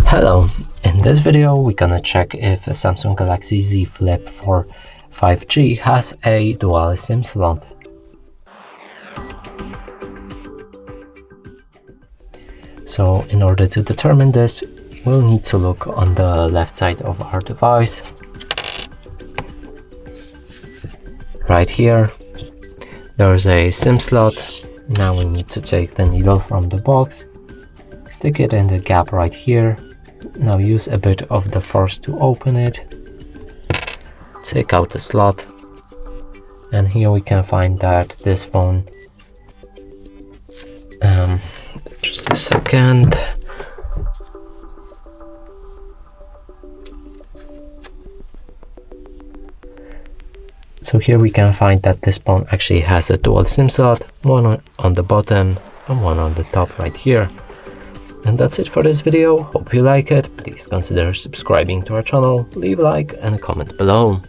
Hello, in this video we're gonna check if a Samsung Galaxy Z Flip4 5G has a dual SIM slot. So in order to determine this, we'll need to look on the left side of our device. Right here, there's a SIM slot. Now we need to take the needle from the box, stick it in the gap right here. Now use a bit of the force to open it, take out the slot, and here we can find that this phone, just a second, so here we can find that this phone actually has a dual SIM slot, one on the bottom and one on the top right here. And that's it for this video. Hope you like it. Please consider subscribing to our channel, leave a like and a comment below.